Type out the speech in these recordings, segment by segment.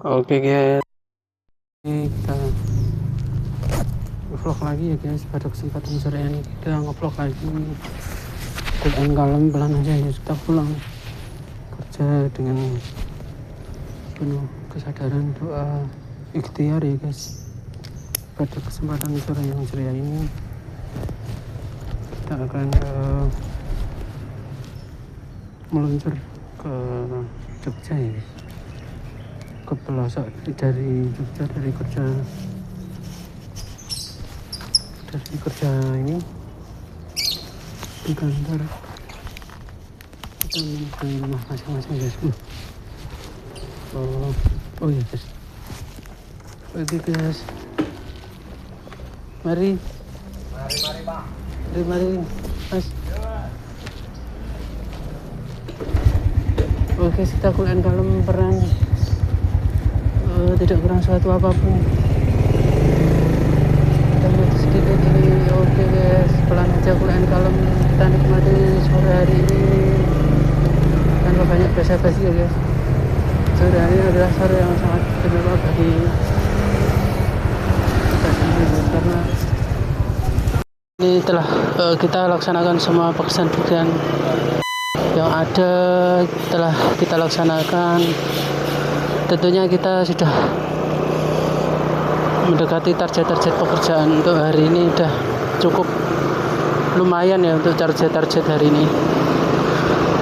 Oke guys, kita vlog lagi ya guys. Pada kesempatan sore ini kita ngevlog lagi. Pulang kalem pelan aja ya, kita pulang kerja dengan penuh kesadaran, doa, ikhtiar ya guys. Pada kesempatan sore yang ceria ini kita akan meluncur ke Jogja ya guys. Ke pelosok dari Jogja, dari kerja ini di kantor kita menuju rumah masing-masing guys. Oh iya guys, oke guys, mari pak, mari mas. Oke, kita kuliah kalem peran, tidak kurang suatu apapun. Kita lihat sedikit ini. Oke guys, pelan aja kuliah kalem, kita nikmati sore hari ini tanpa banyak basa-basi ya guys. Sore hari ini adalah sore yang sangat istimewa bagi kita sendiri, karena ini telah kita laksanakan semua pekerjaan yang ada, telah kita laksanakan. Tentunya kita sudah mendekati target-target pekerjaan untuk hari ini. Udah cukup lumayan ya untuk target-target hari ini.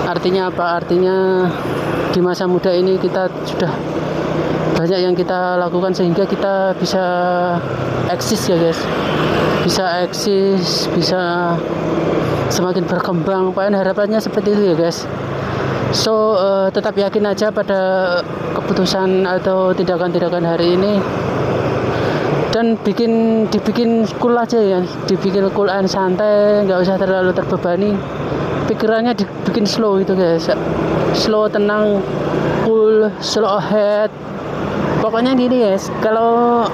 Artinya apa? Artinya di masa muda ini kita sudah banyak yang kita lakukan sehingga kita bisa eksis ya guys, bisa eksis, bisa semakin berkembang. Harapannya seperti itu ya guys. So tetap yakin aja pada keputusan atau tindakan-tindakan hari ini, dan dibikin cool aja ya, dibikin cool and santai, nggak usah terlalu terbebani. Pikirannya dibikin slow gitu guys, slow, tenang, cool, slow ahead. Pokoknya gini guys, kalau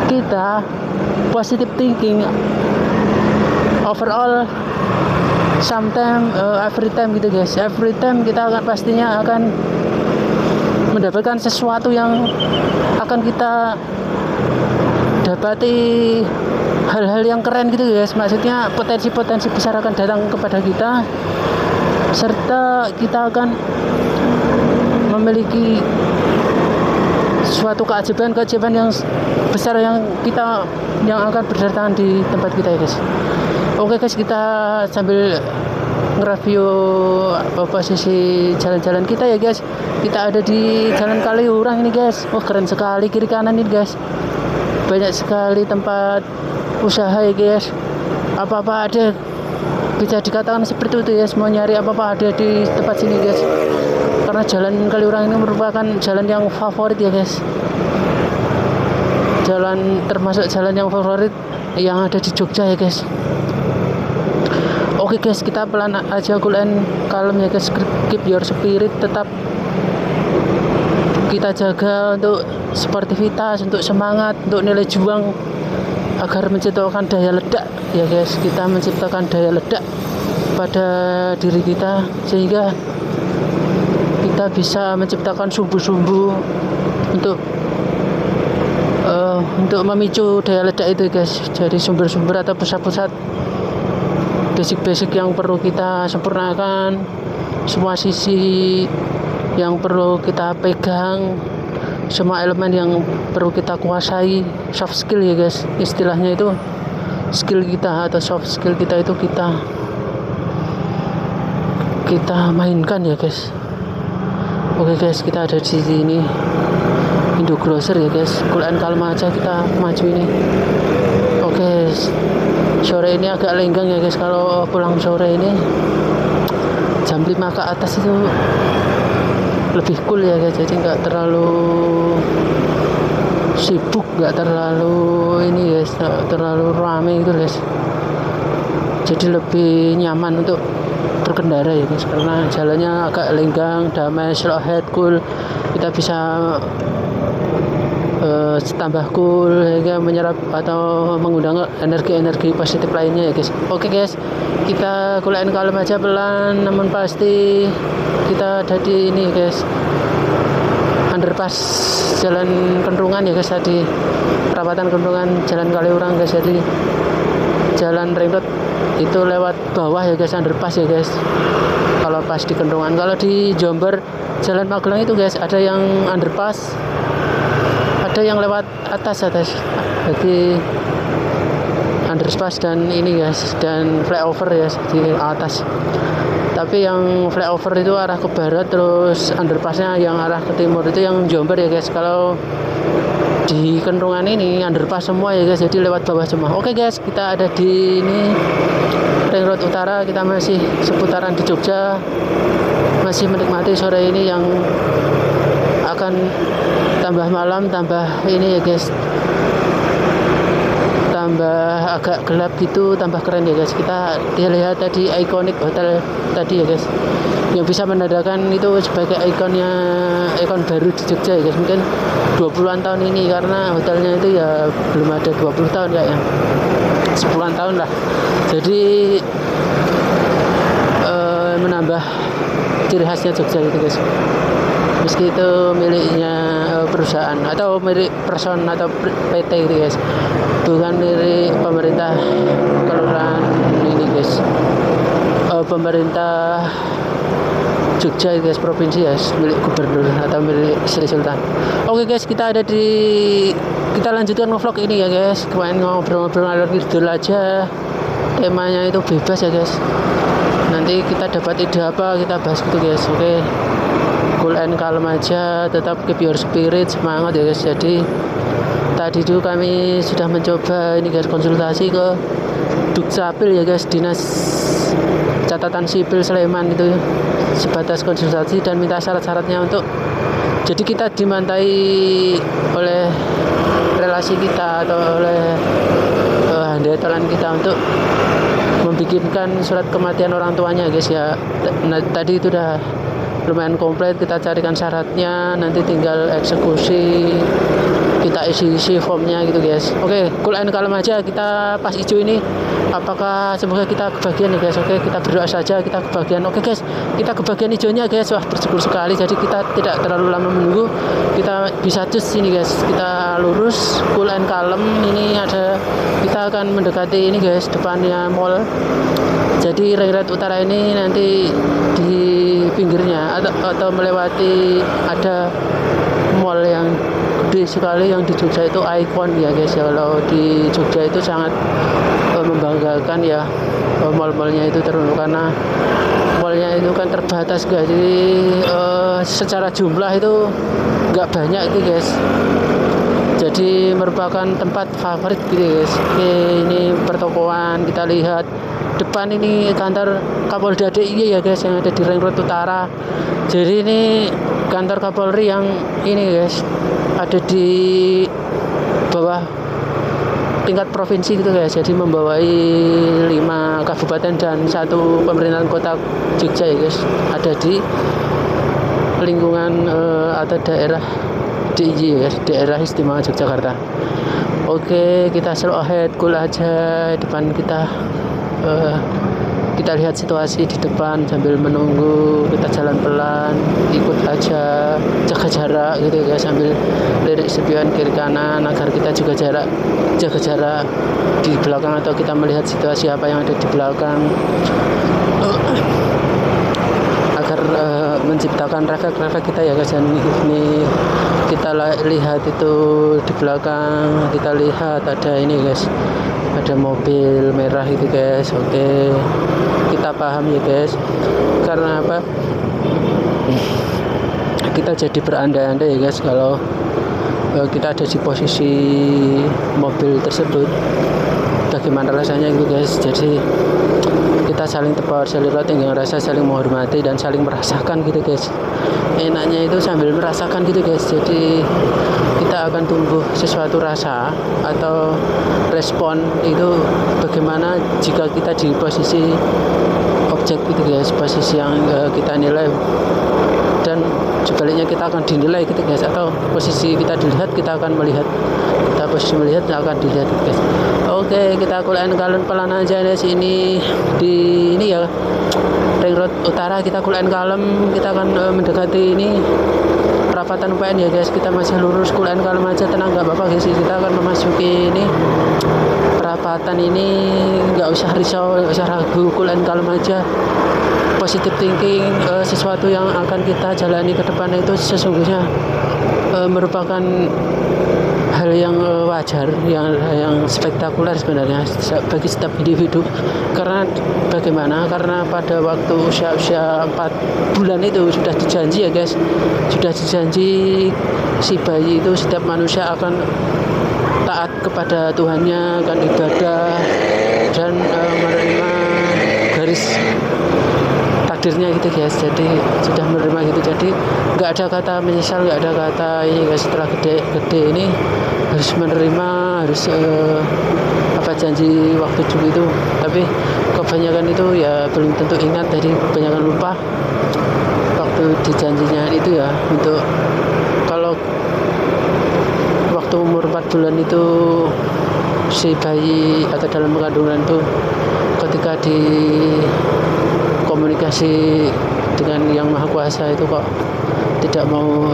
kita positive thinking overall, sometimes, every time gitu guys, every time kita akan pastinya akan mendapatkan sesuatu yang akan kita dapati, hal-hal yang keren gitu guys. Maksudnya potensi-potensi besar akan datang kepada kita, serta kita akan memiliki suatu keajaiban yang besar yang akan berdatangan di tempat kita ya guys. Oke guys, kita sambil nge-review posisi jalan-jalan kita ya guys. Kita ada di Jalan Kaliurang ini guys. Wah, keren sekali kiri kanan ini guys. Banyak sekali tempat usaha ya guys. Apa-apa ada, bisa dikatakan seperti itu ya. Mau nyari apa-apa ada di tempat sini guys. Karena Jalan Kaliurang ini merupakan jalan yang favorit ya guys. Termasuk jalan yang favorit yang ada di Jogja ya guys. Oke guys, kita pelan aja, cool and calm ya guys. Keep your spirit, tetap kita jaga untuk sportivitas, untuk semangat, untuk nilai juang, agar menciptakan daya ledak ya guys. Kita menciptakan daya ledak pada diri kita sehingga kita bisa menciptakan sumbu-sumbu untuk memicu daya ledak itu guys. Jadi sumber-sumber atau pusat-pusat basic-basic yang perlu kita sempurnakan, semua sisi yang perlu kita pegang, semua elemen yang perlu kita kuasai. Soft skill ya guys, istilahnya itu skill kita atau soft skill kita itu kita mainkan ya guys. Oke guys, kita ada di sini Indo Grocer ya guys. Cool and calm aja kita maju ini. Oke, sore ini agak lenggang ya guys. Kalau pulang sore ini jam 5 ke atas itu lebih cool ya guys. Jadi nggak terlalu sibuk, nggak terlalu ini guys, nggak terlalu ramai gitu guys. Jadi lebih nyaman untuk berkendara ya guys, karena jalannya agak lenggang, damai, slow head, cool. Kita bisa tambah cool sehingga menyerap atau mengundang energi-energi positif lainnya ya guys. Oke guys, kita cool and calm aja, pelan namun pasti. Kita ada di ini guys, 100% underpass Jalan Kenrungan ya guys, tadi perapatan Kenrungan Jalan Kaliurang guys. Jadi jalan ring road itu lewat bawah ya guys, underpass ya guys kalau pas di Kenrungan. Kalau di Jember Jalan Magelang itu guys ada yang underpass, ada yang lewat atas. Jadi underpass dan ini guys, dan flyover ya di atas. Tapi yang flyover itu arah ke barat, terus underpassnya yang arah ke timur itu yang Jember ya guys. Kalau di Kenrungan ini underpass semua ya guys, jadi lewat bawah semua. Oke guys, kita ada di ini ring road utara, kita masih seputaran di Jogja, masih menikmati sore ini yang akan tambah malam, tambah ini ya guys, tambah agak gelap gitu, tambah keren ya guys. Kita lihat tadi ikonik hotel tadi ya guys, yang bisa menandakan itu sebagai ikon baru di Jogja ya guys, mungkin 20-an tahun ini, karena hotelnya itu ya belum ada 20 tahun kayaknya, 10-an tahun lah. Jadi menambah ciri khasnya Jogja gitu guys, meski itu miliknya perusahaan atau milik person atau PT gitu guys, bukan milik pemerintah kelurahan ini guys, pemerintah Jogja guys, provinsi ya, milik gubernur atau milik Sri Sultan. Oke guys, kita lanjutkan vlog ini ya guys. Kemarin ngobrol-ngobrol ngalor ngidul aja, temanya itu bebas ya guys, nanti kita dapat ide apa kita bahas gitu guys. Oke, cool and calm aja, tetap keep your spirit, semangat ya guys. Jadi tadi dulu kami sudah mencoba ini guys, konsultasi ke Dukcapil ya guys, Dinas Catatan Sipil Sleman itu, sebatas konsultasi dan minta syarat-syaratnya untuk, jadi kita dimantai oleh relasi kita atau oleh handetalan kita untuk membikinkan surat kematian orang tuanya guys ya. Nah, tadi itu udah lumayan komplit, kita carikan syaratnya, nanti tinggal eksekusi, kita isi formnya gitu guys. Oke, cool and calm aja, kita pas hijau ini apakah semoga kita kebagian ya guys. Oke, kita berdoa saja kita kebagian. Oke guys, kita kebagian hijaunya guys, wah bersyukur sekali. Jadi kita tidak terlalu lama menunggu, kita bisa cus sini guys, kita lurus cool and calm. Ini kita akan mendekati ini guys, depannya mall. Jadi ring road utara ini nanti di pinggirnya atau melewati ada mall yang gede sekali, yang di Jogja itu ikon ya guys ya. Kalau di Jogja itu sangat membanggakan ya, mall-mallnya itu terus, karena mallnya itu kan terbatas guys. Jadi secara jumlah itu nggak banyak itu guys, jadi merupakan tempat favorit gitu guys. Oke, ini pertokoan, kita lihat depan ini kantor Kapolda DIY ya guys, yang ada di ring road utara. Jadi ini kantor Kapolri yang ini guys, ada di bawah tingkat provinsi gitu guys, jadi membawai 5 kabupaten dan 1 pemerintahan kota Jogja ya guys, ada di lingkungan atau daerah DIY ya, daerah istimewa Yogyakarta. Oke, kita slow ahead, cool aja depan kita. Kita lihat situasi di depan sambil menunggu, kita jalan pelan, ikut aja, jaga jarak gitu guys, sambil lirik spion kiri kanan agar kita juga jaga jarak di belakang, atau kita melihat situasi apa yang ada di belakang, agar menciptakan refleks kita ya guys. Dan ini kita lihat itu di belakang, kita lihat ada ini guys, ada mobil merah itu guys. Oke, kita paham ya guys, karena apa, kita jadi berandai-andai ya guys kalau kita ada di posisi mobil tersebut, bagaimana rasanya gitu guys. Jadi kita saling tebar, saling tinggal rasa, saling menghormati dan saling merasakan gitu guys. Enaknya itu sambil merasakan gitu guys. Jadi kita akan tumbuh sesuatu rasa atau respon itu, bagaimana jika kita di posisi objek gitu guys, posisi yang kita nilai, dan sebaliknya kita akan dinilai gitu guys, atau posisi kita dilihat kita akan melihat, kita posisi melihat akan dilihat gitu guys. Oke, kita kuliahin kalian pelan aja di sini, di ini ya ring road utara, kita kuliahin kalem, kita akan mendekati ini perapatan UPN ya guys, kita masih lurus Kulen Kalem aja, tenang nggak apa-apa guys, kita akan memasuki ini perapatan ini, nggak usah risau, nggak usah ragu, Kulen Kalem aja, positive thinking. Sesuatu yang akan kita jalani ke depan itu sesungguhnya merupakan hal yang wajar, yang spektakuler sebenarnya bagi setiap individu. Karena bagaimana? Karena pada waktu usia 4 bulan itu sudah dijanji ya guys, sudah dijanji si bayi itu setiap manusia akan taat kepada Tuhannya, akan ibadah dan menerima garis takdirnya gitu guys. Jadi sudah menerima gitu, jadi nggak ada kata menyesal, nggak ada kata ini guys, setelah gede ini harus menerima, harus apa janji waktu dulu itu. Tapi kebanyakan itu ya belum tentu ingat, jadi kebanyakan lupa waktu dijanjinya itu ya. Untuk kalau waktu umur 4 bulan itu si bayi atau dalam kandungan itu, ketika di komunikasi dengan yang maha kuasa itu kok tidak mau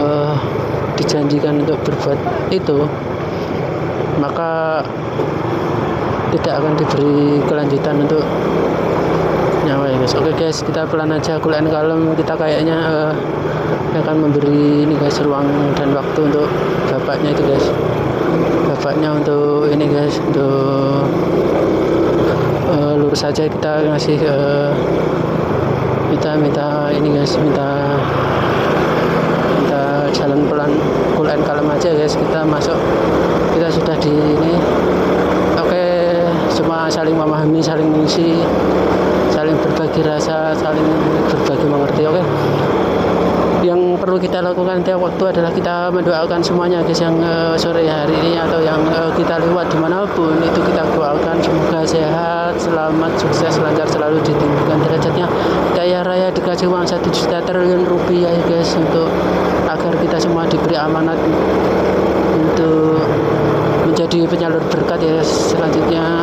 dijanjikan untuk berbuat itu, maka tidak akan diberi kelanjutan untuk nyawa ya guys. Oke guys, kita pelan aja, Kulen Kalem, kita kayaknya akan memberi ini guys ruang dan waktu untuk bapaknya itu guys, bapaknya untuk ini guys, untuk lurus saja. Kita ngasih minta ini guys, minta jalan pelan, Kulen Kalem aja guys. Kita masuk, kita sudah di ini. Oke, cuma saling memahami, saling mengisi, saling berbagi rasa, saling berbagi mengerti. Oke, yang perlu kita lakukan tiap waktu adalah kita mendoakan semuanya guys, yang sore hari ini atau yang kita lewat dimanapun itu, kita doakan semoga sehat, selamat, sukses, lancar, selalu ditinggikan derajatnya, kaya raya, dikasih uang 1 juta triliun rupiah ya guys, untuk agar kita semua diberi amanat untuk menjadi penyalur berkat ya. Selanjutnya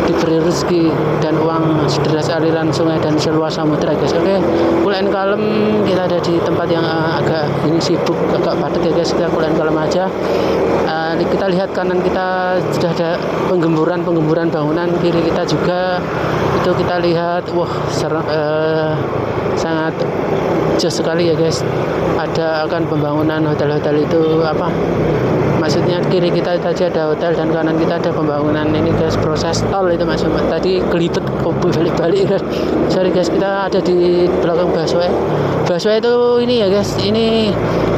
diberi rezeki dan uang sederas aliran sungai dan seluas samudra guys. Oke, Kulen Kalem, kita ada di tempat yang agak ini sibuk, agak padat ya guys. Kita Kulen Kalem aja. Kita lihat kanan kita sudah ada penggemburan bangunan, kiri kita juga itu kita lihat, wah sangat jos sekali ya guys. Ada akan pembangunan hotel-hotel itu, apa maksudnya, kiri kita tadi ada hotel dan kanan kita ada pembangunan ini guys, proses tol itu maksudnya. Tadi kelibet balik-balik guys, sorry guys. Kita ada di belakang busway itu ini ya guys, ini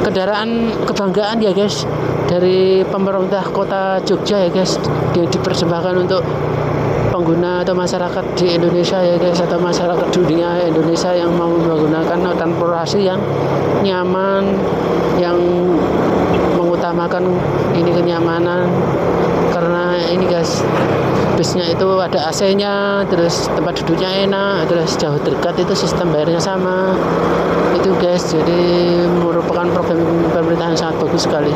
kendaraan kebanggaan ya guys dari pemerintah kota Jogja ya guys, yang dipersembahkan untuk pengguna atau masyarakat di Indonesia ya guys, atau masyarakat dunia Indonesia yang mau menggunakan transportasi yang nyaman, yang mengutamakan ini kenyamanan. Karena ini guys, bisnya itu ada AC-nya, terus tempat duduknya enak, terus jauh dekat itu sistem bayarnya sama itu guys. Jadi merupakan program pemerintah yang sangat bagus sekali.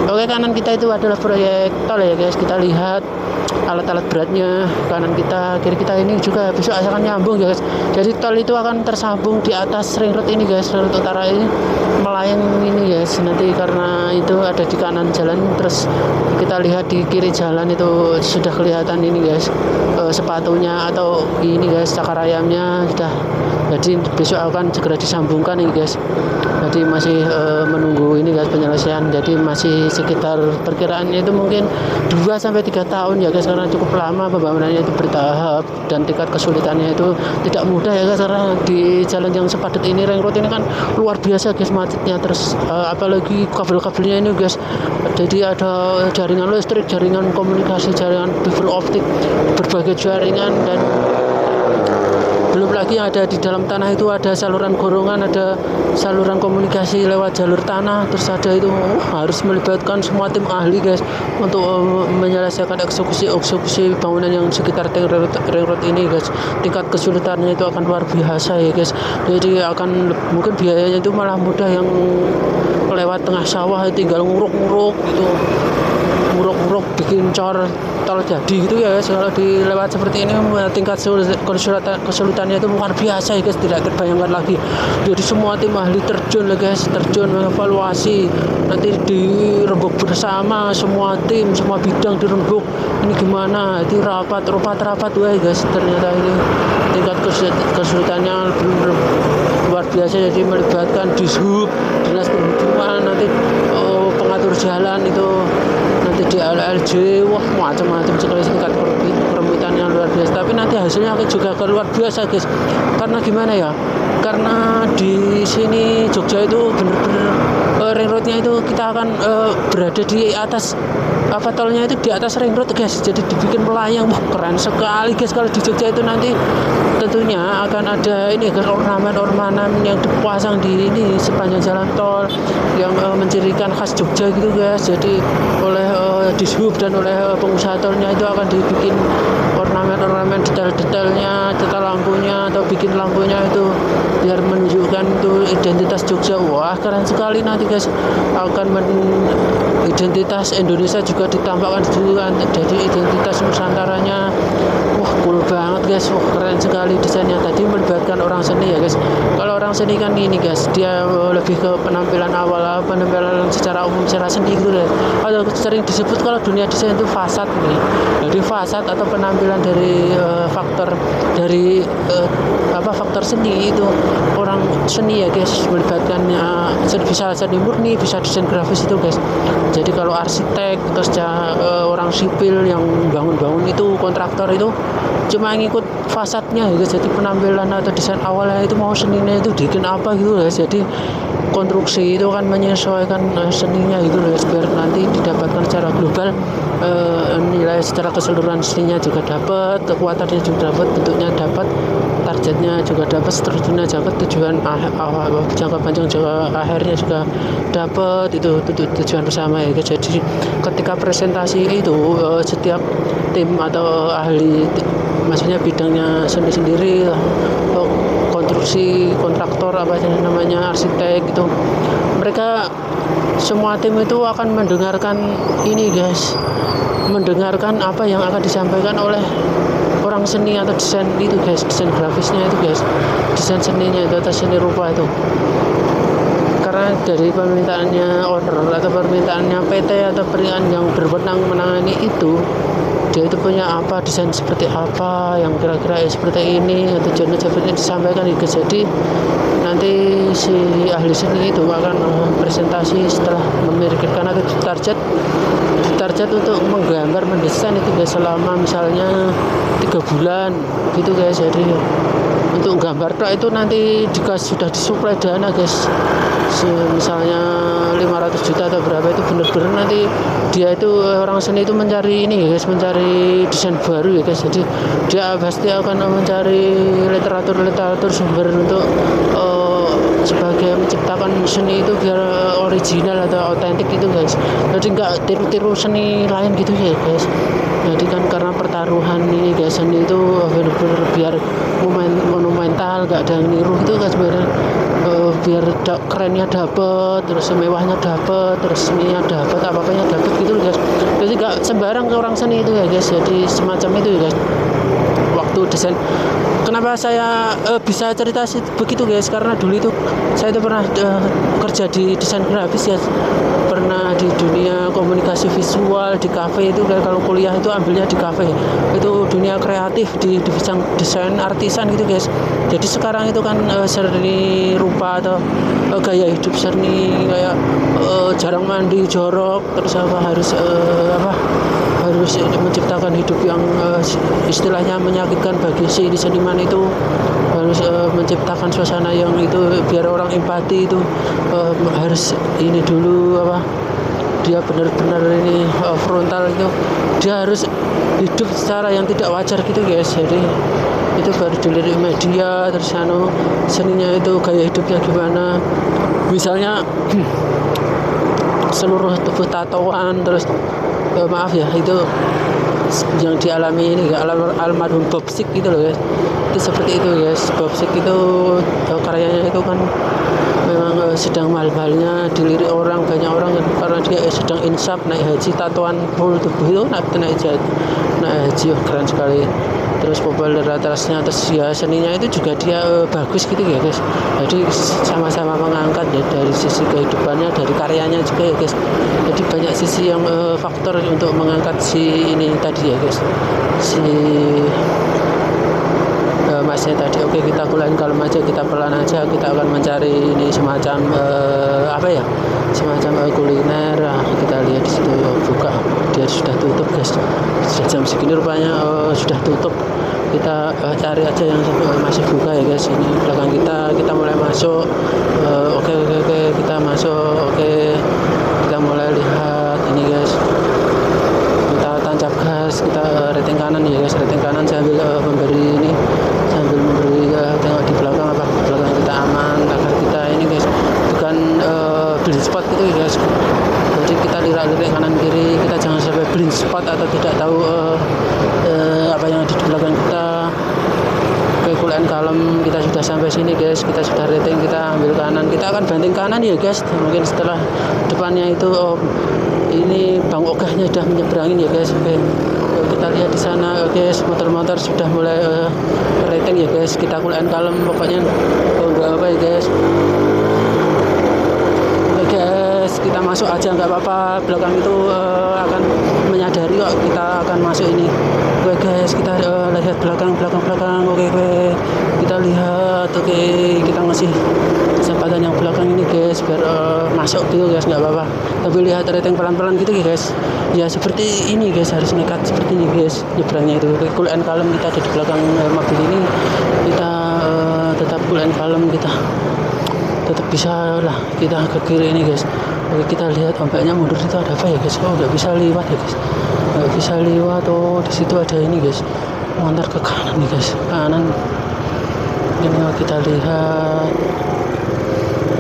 Oke, kanan kita itu adalah proyek tol ya guys. Kita lihat alat-alat beratnya kanan kita, kiri kita ini juga besok akan nyambung ya guys. Jadi tol itu akan tersambung di atas ring road ini guys, ring road utara ini melayang ini guys nanti, karena itu ada di kanan jalan. Terus kita lihat di kiri jalan itu sudah kelihatan ini guys, sepatunya atau ini guys, cakar ayamnya sudah. Jadi besok akan segera disambungkan ini guys. Jadi masih menunggu ini guys penyelesaian. Jadi masih sekitar perkiraannya itu mungkin 2-3 tahun ya guys, karena cukup lama pembangunannya itu bertahap dan tingkat kesulitannya itu tidak mudah ya guys, karena di jalan yang sepadat ini, ring road ini kan luar biasa guys macetnya. Terus apalagi kabel-kabelnya ini guys, jadi ada jaringan listrik, jaringan komunikasi, jaringan fiber optik, berbagai jaringan, dan belum lagi ada di dalam tanah itu ada saluran gorongan, ada saluran komunikasi lewat jalur tanah. Terus ada itu harus melibatkan semua tim ahli guys untuk menyelesaikan eksekusi bangunan yang sekitar ring road ini guys. Tingkat kesulitannya itu akan luar biasa ya guys. Jadi akan mungkin biayanya itu malah mudah, yang lewat tengah sawah tinggal nguruk-nguruk gitu muruk-muruk bikin cor tol jadi gitu ya guys. Kalau dilewat seperti ini tingkat kesulitannya itu luar biasa ya guys, tidak terbayangkan lagi. Jadi semua tim ahli terjun ya guys, terjun mengevaluasi, nanti dirembuk bersama semua tim, semua bidang dirembuk, ini gimana, itu rapat wah guys. Ternyata ini tingkat kesulitannya luar biasa, jadi melibatkan dishub, dinas perhubungan, nanti pengatur jalan itu, nanti DLLJ, wah macam-macam sekali tingkat kerumitannya luar biasa. Tapi nanti hasilnya juga luar biasa guys. Karena gimana ya? Karena di sini Jogja itu benar-benar ring roadnya itu kita akan berada di atas tolnya itu di atas ring road guys. Jadi dibikin melayang, wah keren sekali guys. Kalau di Jogja itu nanti tentunya akan ada ini guys, ornamen yang dipasang di ini sepanjang jalan tol yang mencirikan khas Jogja gitu guys. Jadi oleh dishub dan oleh pengusaha tolnya itu akan dibikin ornamen detail-detailnya, detail lampunya atau bikin lampunya itu biar menunjukkan itu identitas Jogja. Wah keren sekali nanti guys. Akan identitas Indonesia juga ditampakkan dulu kan, jadi identitas Nusantaranya. Wah cool banget guys, wah keren sekali desainnya. Tadi melibatkan orang seni ya guys. Kalau orang seni kan ini guys, dia lebih ke penampilan awal, penampilan secara umum, secara seni gitu deh. Atau sering disebut kalau dunia desain itu fasad nih. Jadi fasad atau penampilan dari faktor seni itu orang seni ya guys, melibatkannya bisa seni murni, bisa desain grafis itu guys. Jadi kalau arsitek terus orang sipil yang bangun itu, kontraktor itu cuma ngikut fasadnya gitu. Jadi penampilan atau desain awalnya itu mau seninya itu bikin apa gitu guys. Jadi konstruksi itu kan menyesuaikan seninya gitu guys, biar nanti didapatkan secara global nilai secara keseluruhan seninya juga dapat, kekuatannya juga dapat, bentuknya dapat, targetnya juga dapat, strukturnya dapat, tujuan jangka panjang jangka akhirnya juga dapat, itu tujuan bersama ya guys. Jadi ketika presentasi itu setiap tim atau ahli, maksudnya bidangnya sendiri, konstruksi, kontraktor, apa namanya, arsitek gitu, mereka semua tim itu akan mendengarkan ini guys, mendengarkan apa yang akan disampaikan oleh orang seni atau desain itu guys, desain grafisnya itu guys, desain seninya itu atau seni rupa itu. Karena dari permintaannya owner atau permintaannya PT atau perusahaan yang berwenang menangani itu, dia itu punya apa, desain seperti apa yang kira-kira seperti ini, atau tujuannya seperti ini disampaikan gitu. Jadi nanti si ahli seni itu akan presentasi setelah memikirkan atau target untuk menggambar, mendesain itu guys selama misalnya 3 bulan gitu guys. Jadi untuk gambar itu nanti jika sudah disuplai dana guys, misalnya 500 juta atau berapa, itu benar-benar nanti dia itu orang seni itu mencari ini guys, mencari desain baru ya guys. Jadi dia pasti akan mencari literatur sumber untuk sebagai menciptakan seni itu biar original atau otentik gitu guys. Jadi nggak tiru-tiru seni lain gitu ya guys. Jadi kan karena pertaruhan ini guys, seni itu benar-benar biar monumental, nggak ada yang niru gitu guys, biar kerennya dapet, terus mewahnya dapet, terus seninya dapet, apa-apanya dapet gitu guys. Jadi nggak sembarang ke orang seni itu ya guys. Jadi semacam itu ya guys waktu desain. Kenapa saya bisa cerita begitu guys, karena dulu itu saya itu pernah kerja di desain grafis ya, pernah di dunia komunikasi visual di kafe itu. Kalau kuliah itu ambilnya di kafe, itu dunia kreatif di bidang desain artisan gitu guys. Jadi sekarang itu kan seni rupa atau gaya hidup seni, kayak jarang mandi, jorok, terus harus menciptakan hidup yang istilahnya menyakitkan bagi si seniman itu, harus menciptakan suasana yang itu biar orang empati itu harus ini dulu dia benar-benar ini frontal itu, dia harus hidup secara yang tidak wajar gitu guys. Jadi itu baru dilirik media, terus seninya itu gaya hidupnya gimana, misalnya seluruh tubuh tatoan, terus maaf ya, itu yang dialami ini almarhum Bob Sick gitu loh guys. Itu seperti itu guys. Bob Sick itu karyanya itu kan memang sedang mahal-mahalnya dilirik orang, banyak orang karena dia sedang insaf naik haji, tatoan full tubuh itu naik haji, keren sekali. Terus popularitasnya, terus ya seninya itu juga dia bagus gitu ya guys. Jadi sama-sama mengangkat ya dari sisi kehidupannya, dari karyanya juga ya guys. Jadi banyak sisi yang faktor untuk mengangkat si ini tadi ya guys, si masnya tadi. Oke, kita kulain kalem aja, kita pelan aja, kita akan mencari ini semacam semacam kuliner. Kita lihat di situ buka, dia sudah tutup guys, sudah jam segini rupanya sudah tutup. Kita cari aja yang masih buka ya guys. Ini belakang kita mulai masuk. Oke, kita masuk. Oke, kita mulai lihat ini guys, kita tancap gas, kita rating kanan ya guys, rating kanan sambil memberi tengok di belakang kita aman, agar kita ini guys bukan blind spot gitu ya guys. Jadi kita lirik kanan kiri, kita jangan sampai blind spot atau tidak tahu apa yang ada di belakang kita. Oke, kulian kalem, kita sudah sampai sini guys, kita sudah rating, kita ambil kanan, kita akan banting kanan ya guys. Mungkin setelah depannya itu ini Bang Ogahnya sudah menyeberangin ya guys. Oke, kita lihat di sana guys, motor-motor sudah mulai rating ya guys. Kita kulian kalem pokoknya, enggak apa ya guys. Oke guys, kita masuk aja nggak apa-apa, belakang itu akan menyadari kok kita akan masuk ini. Oke guys, kita lihat belakang. Oke, kita lihat. Oke, kita ngasih kesempatan yang belakang ini guys biar masuk gitu guys, nggak apa-apa. Tapi lihat rating pelan-pelan gitu guys. Ya seperti ini guys, harus nekat seperti ini guys nyebrangnya itu. Cool and kalem, kita ada di belakang mobil ini, kita tetap cool and kalem, kita tetap bisa lah, kita ke kiri ini guys. Oke, kita lihat ombaknya mundur itu ada apa ya guys. Oh, nggak bisa lewat ya guys, nggak bisa lewat. Oh, di situ ada ini guys, montar ke kanan nih guys, kanan ini. Kita lihat.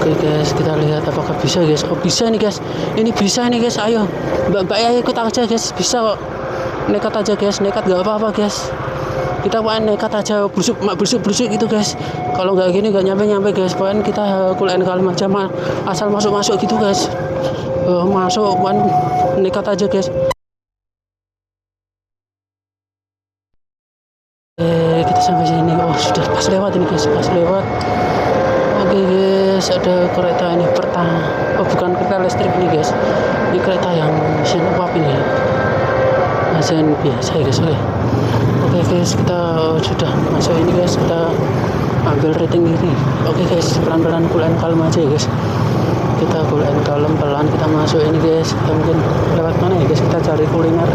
Oke guys, kita lihat apakah bisa guys. Oh, bisa nih guys, ini bisa nih guys. Ayo mbak ya, ikut aja guys, bisa kok. Nekat aja guys, nekat nggak apa-apa guys. Kita pokoknya nekat aja, blusuk gitu guys. Kalau nggak gini nggak nyampe guys. Pokoknya kita kuliah kalem aja, asal masuk gitu guys. Masuk pokoknya nekat aja guys. Kita sampai sini. Oh, sudah pas lewat ini guys, pas lewat. Oke guys, ada kereta ini bukan kereta listrik ini guys. Ini kereta yang mesin uap ini, mesin biasa ya guys. Oke guys, kita sudah masuk ini guys, kita ambil rating ini. Oke guys, pelan-pelan cool and kalem aja ya guys. Kita cool and kalem, pelan kita masuk ini guys. Kita mungkin lewat mana ya guys, kita cari kuliner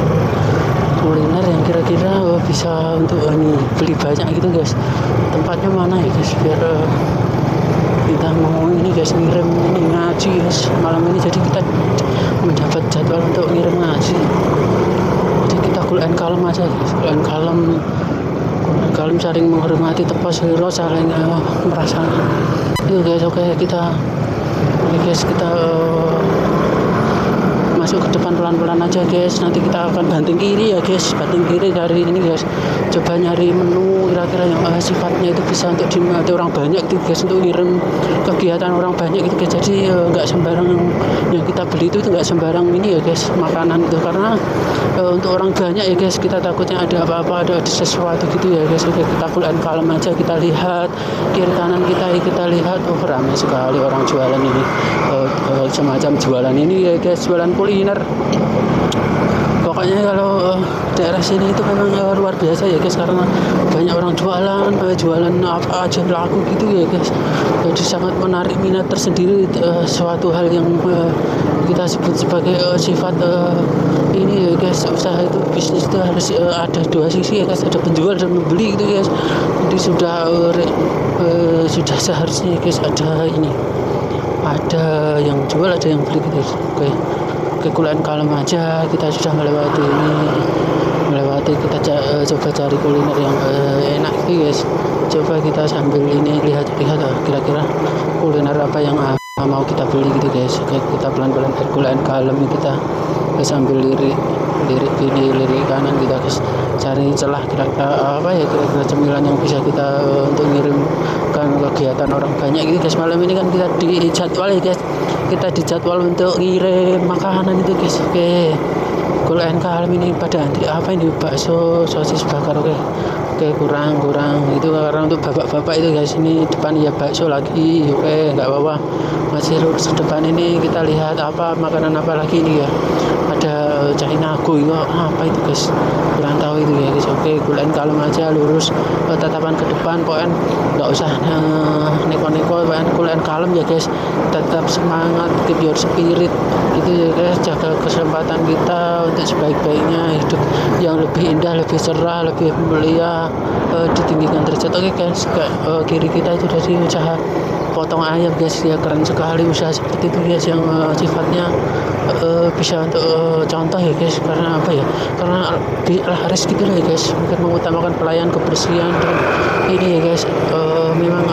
yang kira-kira bisa untuk ini beli banyak gitu guys. Tempatnya mana ya guys, biar kita mau ini guys ngirim ini ngaji guys malam ini. Jadi kita mendapat jadwal untuk ngirim ngaji. Jadi kita cool and kalem aja guys, cool and kalem saling menghormati, tepas hero, saling merasa itu guys. Oke, kita masuk ke depan pelan-pelan aja guys. Nanti kita akan banting kiri ya guys, banting kiri dari ini guys. Coba nyari menu kira-kira yang sifatnya itu bisa untuk diminati orang banyak gitu guys, untuk ngirim kegiatan orang banyak gitu guys. Jadi nggak sembarang yang kita beli itu nggak sembarang ini ya guys, makanan itu, karena untuk orang banyak ya guys. Kita takutnya ada apa-apa, ada sesuatu gitu ya guys. Oke, kita cool and kalem aja, kita lihat kiri kanan kita lihat. Oh, ramai sekali orang jualan ini, semacam jualan ini ya guys, jualan kuliner. Pokoknya kalau daerah sini itu memang luar biasa ya guys, karena banyak orang jualan apa aja laku gitu ya guys. Jadi sangat menarik minat tersendiri. Suatu hal yang kita sebut sebagai sifat ini ya guys, usaha itu, bisnis itu harus ada dua sisi ya guys, ada penjual dan pembeli gitu guys. Jadi sudah seharusnya guys ada ini, ada yang jual, ada yang beli gitu. Oke, cool and kalem aja, kita sudah melewati kita coba cari kuliner yang enak gitu guys. Coba kita sambil ini lihat kira-kira kuliner apa yang mau kita beli gitu guys. Oke, kita pelan-pelan Herculean kalem kita sambil lirik kiri lirik kanan kita guys, cari celah kira-kira kira-kira cemilan yang bisa kita untuk ngirimkan kegiatan orang banyak gitu guys. Malam ini kan kita dijadwal ya guys, kita dijadwal untuk ngirim makanan itu guys. Oke, Herculean kalem ini pada antri apa ini, bakso sosis bakar. Oke kurang itu karena untuk bapak-bapak itu guys, ini depan ya bakso lagi. Oke, nggak apa-apa, masih lurus ke depan ini kita lihat apa makanan apa lagi ini ya, ada Chinago itu apa itu guys, kurang tahu itu ya guys. Oke, Herculean kalem aja, lurus tatapan ke depan, pokoknya nggak usah neko-neko, pokoknya Herculean kalem ya guys, tetap semangat, keep your spirit gitu ya guys, jaga kesempatan kita untuk sebaik-baiknya hidup yang lebih indah, lebih cerah, lebih mulia, ditinggikan derajat. Oke guys, kiri kita itu dari usaha potong ayam guys ya, keren sekali usaha seperti itu guys, yang sifatnya bisa untuk contoh ya guys. Karena apa ya, karena laris gitu lah ya guys, mungkin mengutamakan pelayan, kebersihan dan ini ya guys. Memang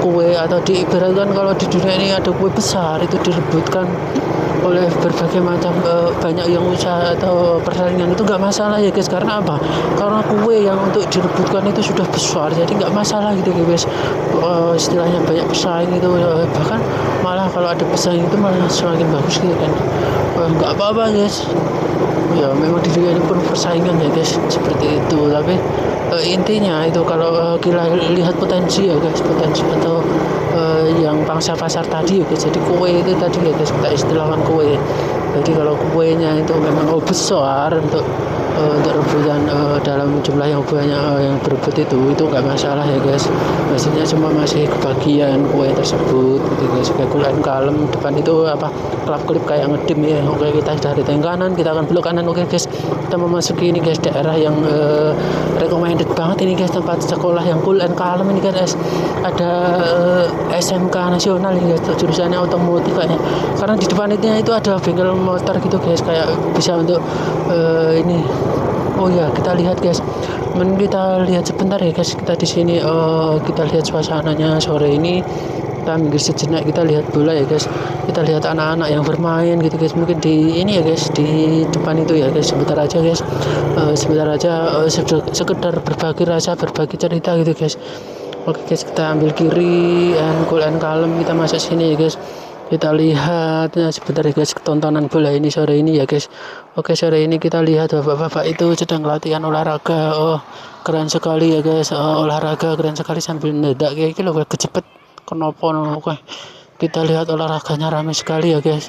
kue atau diibaratkan kalau di dunia ini ada kue besar itu direbutkan oleh berbagai macam banyak yang usaha atau persaingan, itu nggak masalah ya guys. Karena apa, karena kue yang untuk direbutkan itu sudah besar, jadi nggak masalah gitu ya guys. Istilahnya banyak pesaing itu, bahkan malah kalau ada pesaing itu malah semakin bagus gitu kan. Nggak apa-apa guys ya, memang di dunia ini pun persaingan ya guys, seperti itu. Tapi intinya itu kalau kita lihat potensi ya guys, potensi atau yang pangsa pasar tadi ya guys. Jadi kue itu tadi ya guys, kita istilahkan kue. Jadi kalau kuenya itu memang besar untuk rebutan dalam jumlah yang banyak, yang berebut itu nggak masalah ya guys. Maksudnya cuma masih kebagian kue tersebut gitu guys. Kayak Herculean kalem depan itu apa, klip kayak ngedim ya. Oke, kita dari kanan kita akan belok kanan. Oke guys, kita memasuki ini guys daerah yang recommended banget ini guys, tempat sekolah yang Herculean kalem ini guys. Ada SMK nasional ini guys, jurusannya otomotif kayaknya. Karena di depan itu ada bengkel motor gitu guys, kayak bisa untuk ini. Oh ya, kita lihat guys. Kita lihat sebentar ya guys. Kita di sini kita lihat suasananya sore ini. Kita minggir sejenak, kita lihat bola ya guys. Kita lihat anak-anak yang bermain gitu guys. Mungkin di ini ya guys, di depan itu ya guys. Sebentar aja guys. Sebentar aja sekedar berbagi rasa, berbagi cerita gitu guys. Oke guys, kita ambil kiri dan Herculean kalem, kita masuk sini ya guys. Kita lihat sebentar ya guys, tontonan bola ini sore ini ya guys. Oke, sore ini kita lihat bapak-bapak itu sedang latihan olahraga. Oh, keren sekali ya guys. Olahraga keren sekali sambil nedak kayak gitu loh, kecepet kenapa. Oke, kita lihat olahraganya ramai sekali ya guys.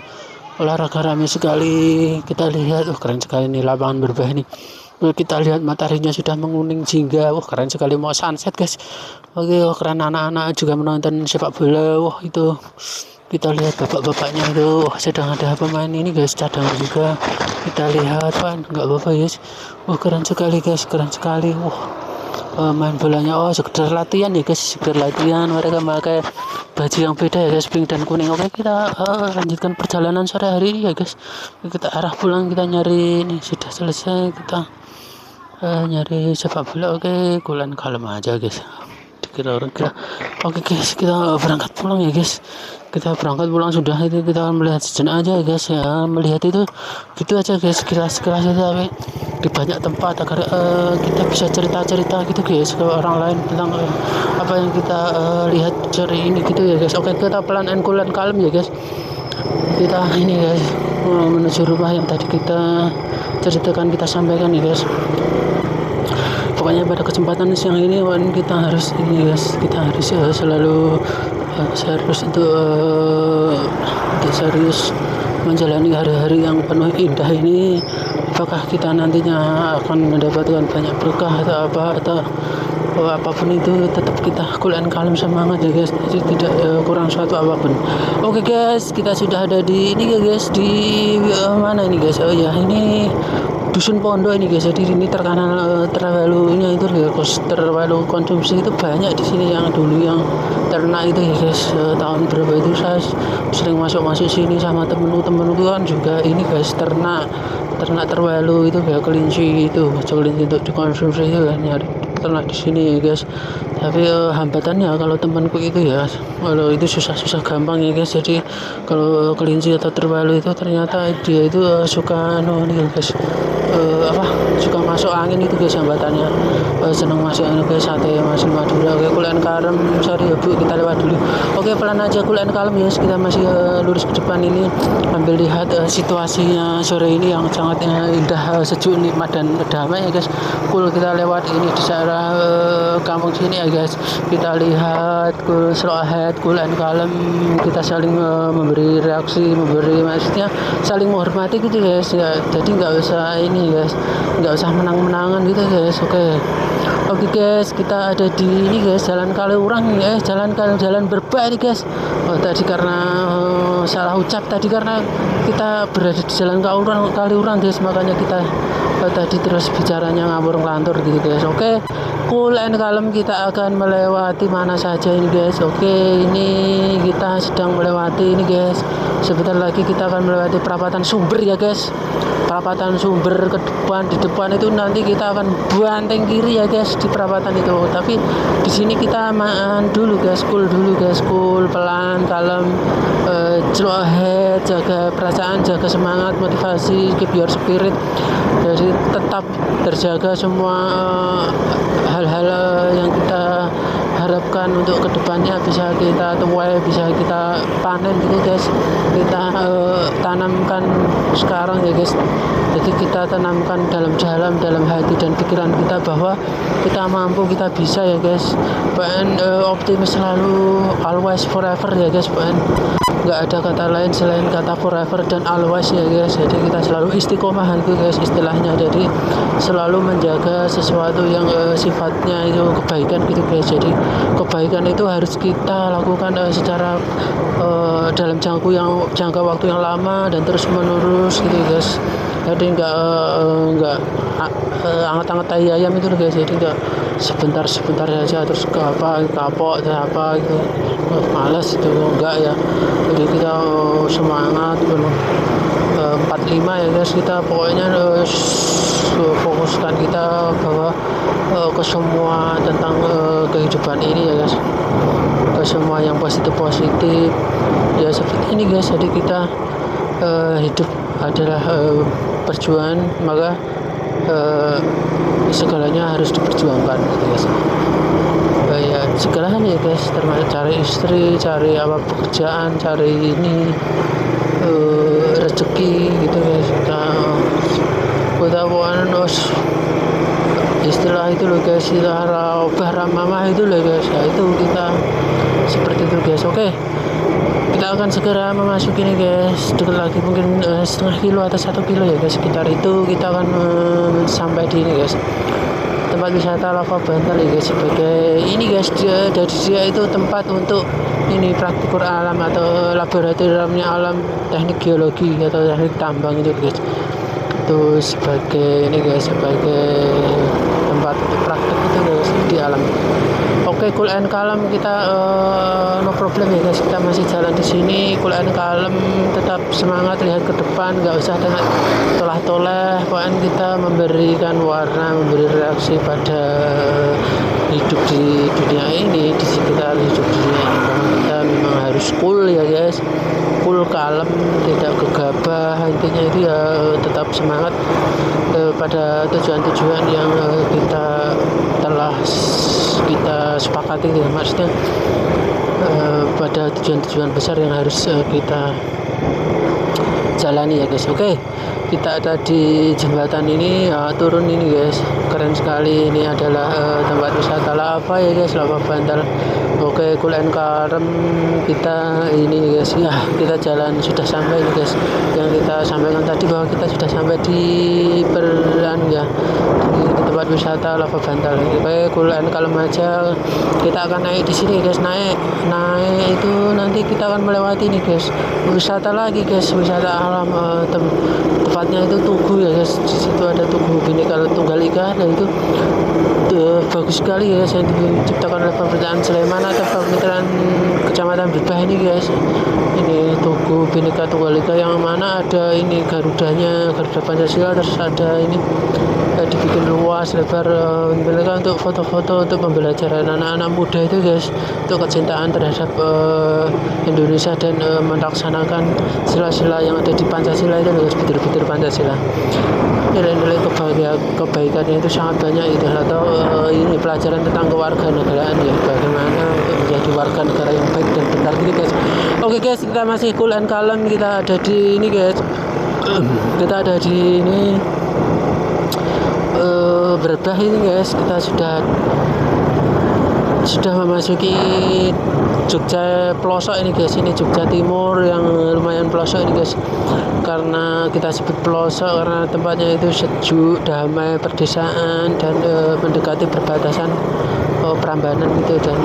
Olahraga ramai sekali. Kita lihat, keren sekali nih lapangan berbah ini. Kita lihat mataharinya sudah menguning jingga. Keren sekali, mau sunset guys. Oke, keren, anak-anak juga menonton sepak bola. Itu kita lihat bapak-bapaknya itu sedang ada pemain ini guys, cadangan juga. Kita lihat kan, nggak apa-apa guys. Keren sekali guys, keren sekali. Main bolanya sekedar latihan ya guys, sekedar latihan. Mereka pakai baju yang beda ya guys, pink dan kuning. Oke, kita lanjutkan perjalanan sore hari ini ya guys. Kita arah pulang, kita nyari ini sudah selesai, kita nyari sepak bola. Oke, Herculean kalem aja guys. Kira-kira oke guys, kita berangkat pulang ya guys. Kita berangkat pulang sudah, itu kita melihat sejenak aja guys ya, melihat itu gitu aja guys, sekilas aja. Tapi di banyak tempat agar kita bisa cerita-cerita gitu guys ke orang lain tentang apa yang kita lihat sore ini gitu ya guys. Oke, kita pelan Herculean kalem ya guys. Kita ini guys menuju rumah yang tadi kita ceritakan, kita sampaikan ya guys. Pokoknya pada kesempatan siang ini kita harus ini guys, kita harus selalu serius untuk serius menjalani hari-hari yang penuh indah ini. Apakah kita nantinya akan mendapatkan banyak berkah atau apa, atau apapun itu, tetap kita Herculean kalem, semangat ya guys, tidak kurang suatu apapun. Oke guys, kita sudah ada di ini ya guys, di mana ini guys. Ini dusun pondok ini guys. Jadi ini terkenal terlalunya itu ya guys, terlalu konsumsi itu banyak di sini. Yang dulu yang ternak itu ya guys, tahun berapa itu saya sering masuk sini sama temen-temenku kan juga ini guys, ternak terlalu itu kayak kelinci itu untuk dikonsumsi itu kan, nyari ternak di sini ya guys. Tapi hambatannya kalau temanku itu ya, kalau itu susah-susah gampang ya guys. Jadi kalau kelinci atau terwalu itu ternyata dia itu suka nih guys, apa, suka masuk angin itu guys hambatannya. Seneng masuk angin guys, sate masih Madura. Oke, kulen kalem, sorry ya bu, kita lewat dulu. Oke, pelan aja kulen kalem ya guys, kita masih lurus ke depan ini ambil lihat situasinya sore ini yang sangat indah, sejuk, nikmat dan damai ya guys. Kita lewat ini di daerah kampung sini ya guys, kita lihat slow ahead, cool and calm, kita saling memberi reaksi, maksudnya saling menghormati gitu guys ya. Jadi nggak usah ini guys, nggak usah menang-menangan gitu guys. Oke guys, kita ada di ini guys, jalan Kaliurang jalan Berbak ini guys. Tadi karena salah ucap tadi, karena kita berada di jalan Kaliurang guys, makanya kita tadi terus bicaranya ngabur ngelantur gitu guys. Oke, cool and calm, kita akan melewati mana saja ini guys. Oke, ini kita sedang melewati ini guys. Sebentar lagi kita akan melewati perapatan Sumber ya guys. Perapatan Sumber ke depan, di depan itu nanti kita akan banting kiri ya guys di perapatan itu. Tapi di sini kita dulu guys, cool, pelan, kalem, slow ahead, jaga perasaan, jaga semangat, motivasi, keep your spirit. Jadi tetap terjaga semua hal-hal yang kita harapkan untuk kedepannya bisa kita tuai, bisa kita panen gitu guys. Kita tanamkan sekarang ya guys. Jadi kita tanamkan dalam hati dan pikiran kita bahwa kita mampu, kita bisa ya guys. Optimis selalu, always, forever ya guys. Nggak ada kata lain selain kata forever dan always ya guys. Jadi kita selalu istiqomah itu guys istilahnya. Jadi selalu menjaga sesuatu yang sifatnya itu kebaikan gitu guys. Jadi kebaikan itu harus kita lakukan secara dalam jangka waktu yang lama dan terus menerus gitu guys. Jadi nggak anget-anget tai ayam itu guys. Jadi nggak sebentar saja terus kapok gitu, malas itu enggak ya. Jadi kita semangat 45 ya guys, kita pokoknya fokuskan kita bahwa ke semua tentang kehidupan ini ya guys, ke semua yang positif ya seperti ini guys. Jadi kita hidup adalah perjuangan, maka segalanya harus diperjuangkan gitu guys. Ya segala hal ya guys, termasuk cari istri, cari pekerjaan, cari ini rezeki gitu guys. Kita istilah itu loh guys, istilah obah ramamah itu loh guys. Ya itu kita seperti itu guys. Oke, kita akan segera memasuki nih guys, dekat lagi mungkin setengah kilo atau 1 kilo ya guys, sekitar itu kita akan sampai di ini guys, tempat wisata Lava Bantal ya guys. Sebagai ini guys, dari dia itu tempat untuk ini praktikum alam atau laboratoriumnya alam, teknik geologi atau teknik tambang itu guys. Itu sebagai ini guys, sebagai tempat praktik itu guys di alam. Oke, cool and calm, kita no problem ya guys, kita masih jalan di sini cool and calm, tetap semangat, lihat ke depan, nggak usah dengan tolah-tolah. Pokoknya kita memberikan warna, memberi reaksi pada hidup di dunia ini, di sekitar hidup dunia ini. Kita memang harus cool ya guys, cool, kalem, tidak gegabah. Intinya itu ya tetap semangat pada tujuan-tujuan yang telah kita sepakati ya, maksudnya pada tujuan-tujuan besar yang harus kita jalani ya guys. Oke, kita ada di jembatan ini, turun ini guys, keren sekali. Ini adalah tempat wisata lava ya guys, Lava Bantal. Oke, cool and calm, kita ini guys ya, kita jalan sudah sampai ini guys, yang kita sampaikan tadi bahwa kita sudah sampai di di tempat wisata Lava Bantal. Oke, cool and calm aja, kita akan naik di sini guys, naik itu nanti kita akan melewati ini guys, wisata lagi guys, wisata alam, tempatnya itu Tugu ya guys. Di situ ada Tugu Bhinneka Tunggal Ika, dan itu bagus sekali ya guys, yang diciptakan oleh Pemerintahan Sleman atau Pemerintahan Kecamatan Berbah ini guys. Ini Tugu Bhinneka Tunggal Ika yang mana ada ada ini Garuda Pancasila, terus ada ini dibikin luas lebar, mereka untuk foto-foto untuk pembelajaran anak-anak muda itu guys, untuk kecintaan terhadap Indonesia dan melaksanakan sila-sila yang ada di Pancasila itu guys, betul-betul Pancasila. Nilai-nilai kebaikannya itu sangat banyak itu, atau ini pelajaran tentang kewarganegaraan ya, bagaimana untuk menjadi warga negara yang baik dan benar gitu guys. Oke guys, kita masih cool and calm, kita ada di ini guys, kita ada di ini Berbah ini guys, kita sudah memasuki Jogja pelosok ini guys, ini Jogja Timur yang lumayan pelosok ini guys. Karena kita sebut pelosok karena tempatnya itu sejuk, damai, perdesaan, dan mendekati perbatasan Prambanan gitu, dan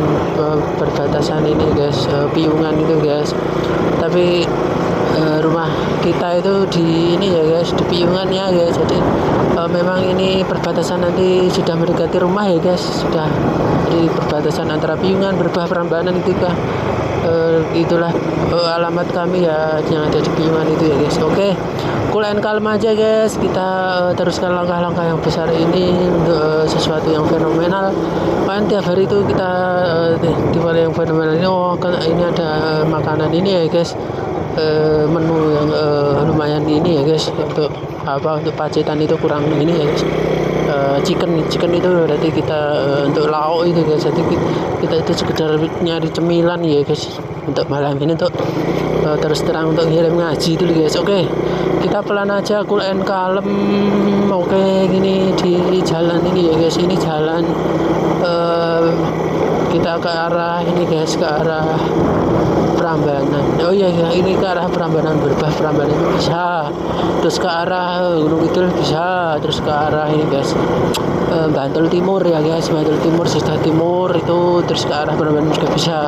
perbatasan ini guys, Piungan itu guys. Tapi rumah kita itu di ini ya guys, di Piungan ya guys. Jadi memang ini perbatasan, nanti sudah mendekati rumah ya guys, sudah di perbatasan antara Piungan, Berbah, Prambanan itu kah. Itulah alamat kami ya yang ada di Piungan itu ya guys. Oke, cool and calm aja guys, kita teruskan langkah-langkah yang besar ini untuk sesuatu yang fenomenal. Kan tiap hari itu kita di yang fenomenal ini, ini ada makanan ini ya guys, menu yang lumayan ini ya guys, untuk pacetan itu kurang ini ya guys. Chicken itu berarti kita untuk lauk itu guys, jadi kita itu sekedar nyari cemilan ya guys untuk malam ini, untuk terus terang untuk ngirim ngaji itu guys. Oke, kita pelan aja, cool and calm. Oke, gini di jalan ini ya guys, ini jalan kita ke arah ini guys, ke arah Prambanan. Oh iya, ini ke arah Prambanan, Berbah, Prambanan itu bisa, terus ke arah Gunung Kidul bisa, terus ke arah ini guys Bantul Timur ya guys, Bantul Timur, Sista Timur itu, terus ke arah Prambanan juga bisa.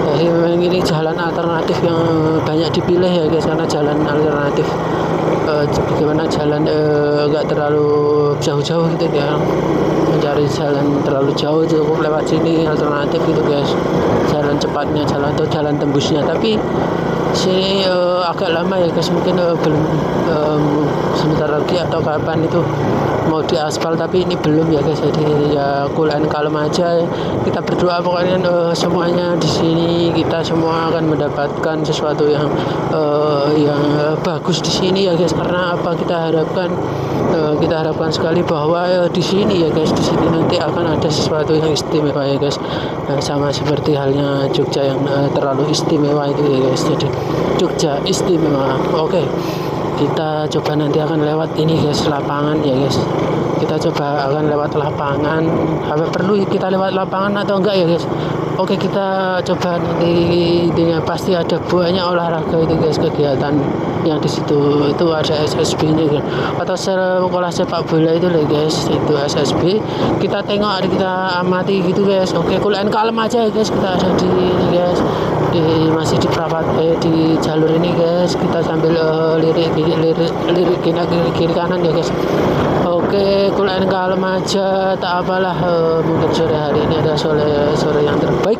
Jadi memang ini jalan alternatif yang banyak dipilih ya guys, karena jalan alternatif bagaimana jalan enggak terlalu jauh-jauh gitu ya, mencari jalan terlalu jauh cukup lewat sini alternatif gitu guys, jalan cepatnya, jalan atau jalan tembusnya. Tapi sini agak lama ya guys, mungkin belum sebentar lagi atau kapan itu mau diaspal, tapi ini belum ya guys. Jadi ya cool and calm aja, kita berdoa pokoknya semuanya di sini kita semua akan mendapatkan sesuatu yang bagus di sini ya guys. Karena apa kita harapkan sekali bahwa di sini ya guys, di sini nanti akan ada sesuatu yang istimewa ya guys, sama seperti halnya Jogja yang terlalu istimewa itu ya guys. Jadi Jogja istimewa. Oke, kita coba nanti akan lewat ini guys, lapangan ya guys, kita coba akan lewat lapangan. Apa perlu kita lewat lapangan atau enggak ya guys? Oke, kita coba nanti, intinya pasti ada banyak olahraga itu guys, kegiatan yang di situ itu ada SSB-nya guys, atau sekolah sepak bola itu loh guys, itu SSB. Kita tengok, kita amati gitu guys. Oke, cool and calm aja ya guys, kita ada di ini guys, masih di di jalur ini guys, kita sambil lirik kiri kanan ya guys. Oke, cool and calm aja, tak apalah. Mungkin sore hari ini ada sore yang terbaik.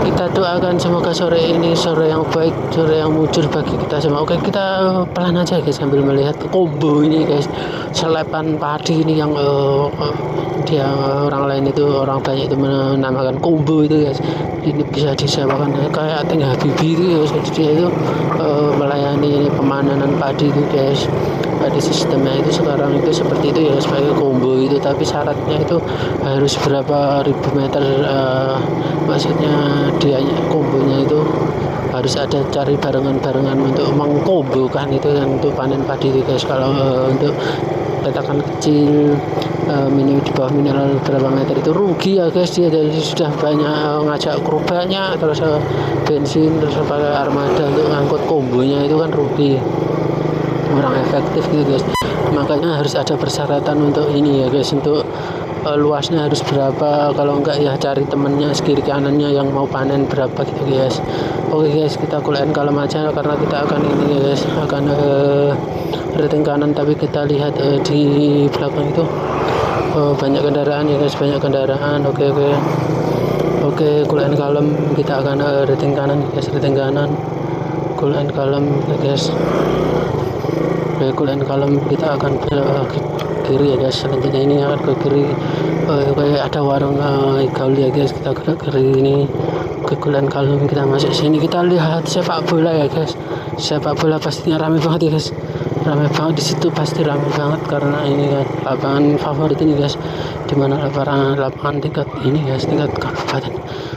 Kita doakan semoga sore ini sore yang baik, sore yang mujur bagi kita semua. Oke, kita pelan aja guys sambil melihat combo ini guys, selepan padi ini yang dia orang lain itu, orang banyak itu menamakan combo itu guys. Ini bisa disamakan kayak Teng Habibie itu guys. Jadi dia itu melayani pemanenan padi itu guys. Pada sistemnya itu sekarang itu seperti itu ya, sebagai combo itu, tapi syaratnya itu harus berapa ribu meter, maksudnya dia kombonya itu harus ada cari barengan untuk mengkombokan itu, dan untuk panen padi itu guys. Kalau untuk petakan kecil di bawah minimal berapa meter itu rugi ya guys dia. Jadi sudah banyak ngajak kru banyak, terus bensin, terus pakai armada untuk ngangkut kombonya itu kan rugi, kurang efektif gitu guys. Makanya harus ada persyaratan untuk ini ya guys, untuk luasnya harus berapa, kalau enggak ya cari temennya kiri kanannya yang mau panen berapa gitu guys. Oke guys, kita cool and calm aja karena kita akan ini ya guys, akan rating kanan, tapi kita lihat di belakang itu banyak kendaraan ya guys, banyak kendaraan. Oke, cool and calm, kita akan rating kanan guys, rating kanan, cool and calm ya guys. Oke, cool and calm, kita akan belok ke kiri ya guys. Selanjutnya ini akan ke kiri. Oke, ada warung gaul ya guys, kita ke kiri ini. Oke, cool and calm, kita masuk sini, kita lihat sepak bola ya guys. Sepak bola pastinya rame banget ya guys, rame banget di situ, pasti rame banget karena ini kan lapangan favorit ini guys, dimana lapangan tingkat ini guys, tingkat kabupaten.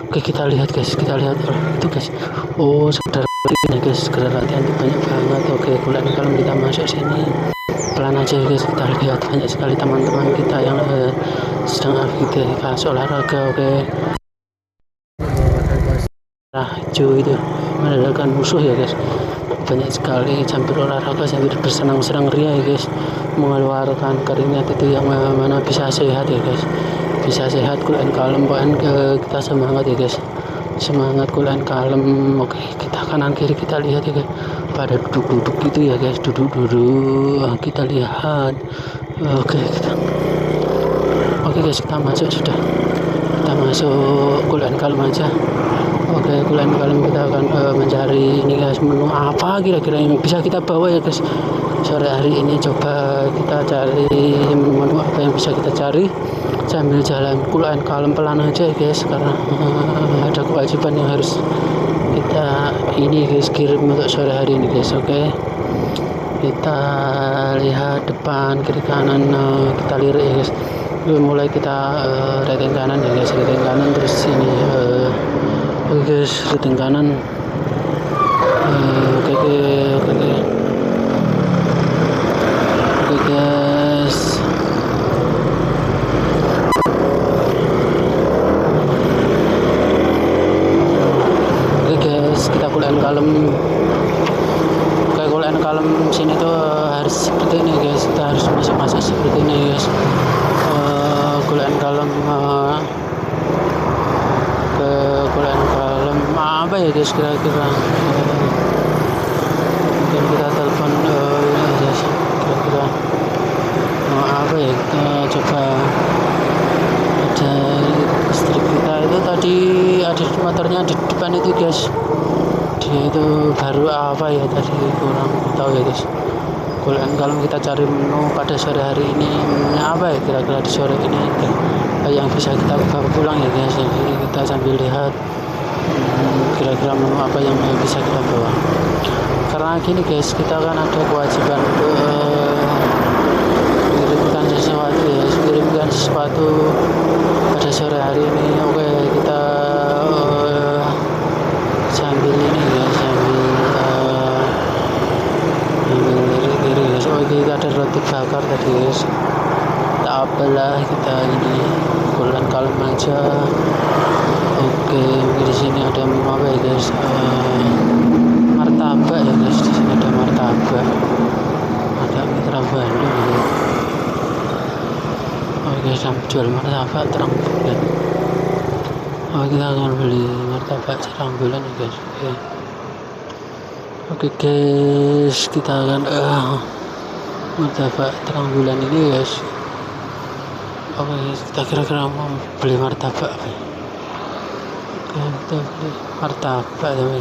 Oke, kita lihat guys, kita lihat itu guys. Oh, sekedar ini guys, sekedar latihan itu banyak banget. Oke, bulan kalau kita masuk sini pelan aja guys, kita lihat banyak sekali teman-teman kita yang sedang aktivitas olahraga. Oke, hijau itu menandakan musuh ya guys. Banyak sekali sambil olahraga sambil bersenang-senang ria ya guys, mengeluarkan keringat itu yang mana bisa sehat ya guys, bisa sehat, cool and calm. Kita semangat ya guys, semangat, cool and calm. Oke, kita kanan kiri kita lihat ya guys, pada duduk-duduk gitu ya guys, duduk-duduk, kita lihat. Oke guys, kita masuk sudah, kita masuk, cool and calm aja. Oke, cool and calm, kita akan mencari ini guys, menu apa kira-kira yang bisa kita bawa ya guys sore hari ini. Coba kita cari menu apa yang bisa kita cari sambil jalan, cool and calm, pelan aja ya guys, karena ada kewajiban yang harus kita ini guys kirim untuk sore hari ini guys. Oke, kita lihat depan kiri kanan, kita lirik ya guys. Mulai kita rating kanan ya guys, rating kanan, terus ini oke guys, rating kanan. Oke guys, kita cool and calm. Oke, cool and calm sini tuh harus seperti ini guys, kita harus masuk seperti ini guys. Cool and calm, ke cool and calm apa ya guys kira-kira. Mungkin kita telepon kira-kira apa ya, kita coba. Ada listrik kita itu tadi ada motornya di depan itu guys, dia itu baru apa ya tadi, kurang tahu ya guys. Cool and calm, kita cari menu pada sore hari ini, apa ya kira-kira di sore ini yang bisa kita bawa pulang ya guys. Jadi kita sambil lihat kira-kira menu apa yang bisa kita bawa, karena gini guys, kita kan ada kewajiban untuk mengirimkan sesuatu ya, kirimkan sesuatu pada sore hari ini. Oke, kita sambil ini ya, sambil kiri guys. Oke, kita ada roti bakar tadi guys, tak apalah, kita ini cool and calm aja. Oke, di sini ada apa ya guys, martabak ya guys, di sini ada martabak, ada Mitra Bandung ya. Oke, sampai jual martabak terang bulan. Kita akan beli martabak terang bulan ya guys. Oke guys, kita akan martabak terang bulan ini guys. Oke, kita kira-kira mau beli martabak apa ya? Oke, kita beli martabak ya.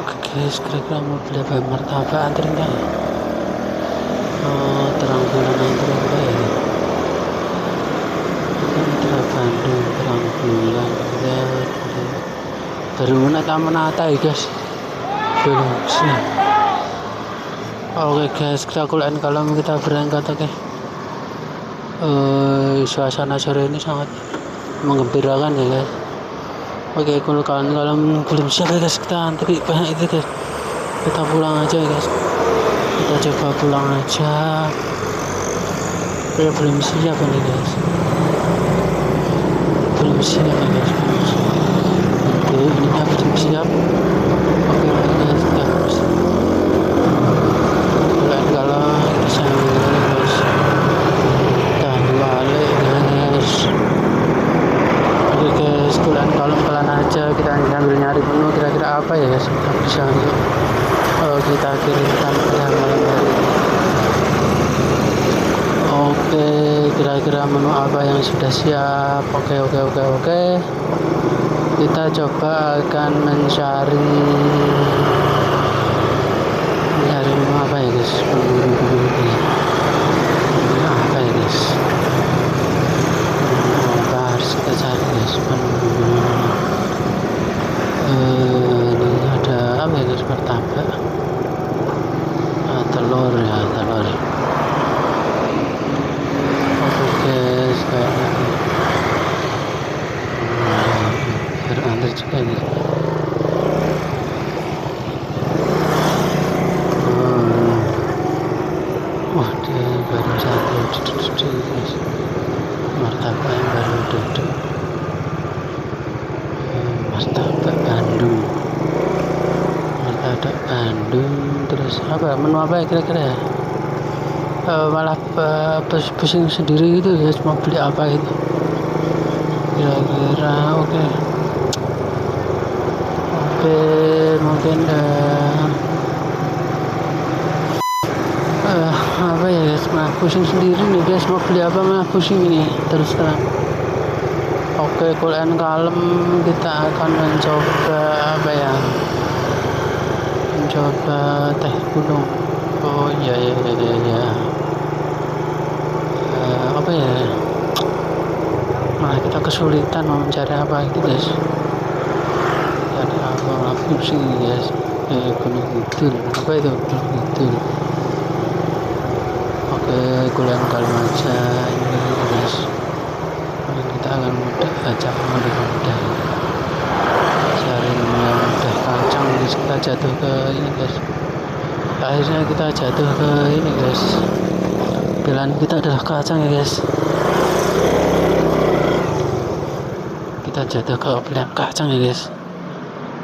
Oke guys, kira-kira mau beli apa, martabak, antri enggak ya? Terang bulan antri enggak ya? Mitra Bandung terang bulan ya, baru menata ya guys, belum sih. Oke guys, kita cool and calm, kita berangkat. Oke, suasana sore ini sangat menggembirakan ya guys. Oke, cool and calm, belum siap ya guys, kita antri banyak itu guys, kita pulang aja ya guys, kita coba pulang aja. Oke, belum siap ini guys, belum siap ya guys. Oke, ini belum siap. Oke guys, kita harus kalau bisa guys, kita balik guys. Oke guys, pelan aja, kita sambil nyari menu kira-kira apa ya guys, kita bisa kita kirimkan pada malam hari ini. Oke, kira-kira menu apa yang sudah siap. Oke. kita coba akan mencari apa ya guys, apa ya guys, apa harus kita cari guys. Ini ada apa ya guys, martabak, telur ya, telur. Oke guys, kayaknya berantri juga guys. Wah, dia baru satu duduk guys, martabak yang baru duduk. Martabak Bandung, martabak Bandung. Terus apa, menu apa ya kira-kira ya? Malah pusing sendiri gitu guys, mau beli apa gitu kira-kira. Oke, mungkin apa ya guys, malah pusing sendiri nih guys, mau beli apa malah pusing ini terus terang. Oke, cool and kalem, kita akan mencoba apa ya, mencoba teh gunung. Oh iya ya. Apa ya, malah kita kesulitan mau mencari apa gitu guys. Ada apa, malah pusing guys. Gunung Kidul, apa itu Gunung Kidul? Oke, cool and kalem aja ini guys. Kita akan mudah cari yang mudah. Kacang guys, kita jatuh ke ini guys, akhirnya kita jatuh ke ini guys, pilihan kita adalah kacang ya guys. Kita jatuh ke pilihan kacang ya guys,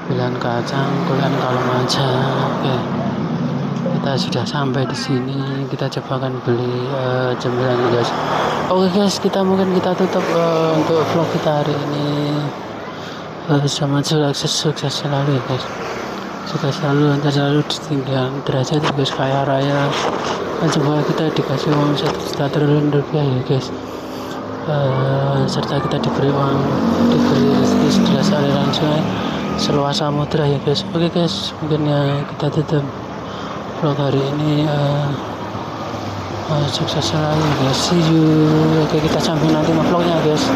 pilihan kacang, pilihan kalem aja. Oke, kita sudah sampai di sini, kita coba akan beli cemilan guys. Oke guys, kita tutup untuk vlog kita hari ini. Selamat sukses selalu ya guys, sukses selalu, antar selalu ditinggal derajat guys, kaya raya. Dan semoga kita dikasih uang 1 juta triliun rupiah ya guys, serta kita diberi rezeki sederas aliran sungai, seluas samudra ya guys. Oke guys, mungkin ya kita tutup vlog hari ini. Sukses selalu guys, see you. Oke, kita sambung nanti vlognya guys.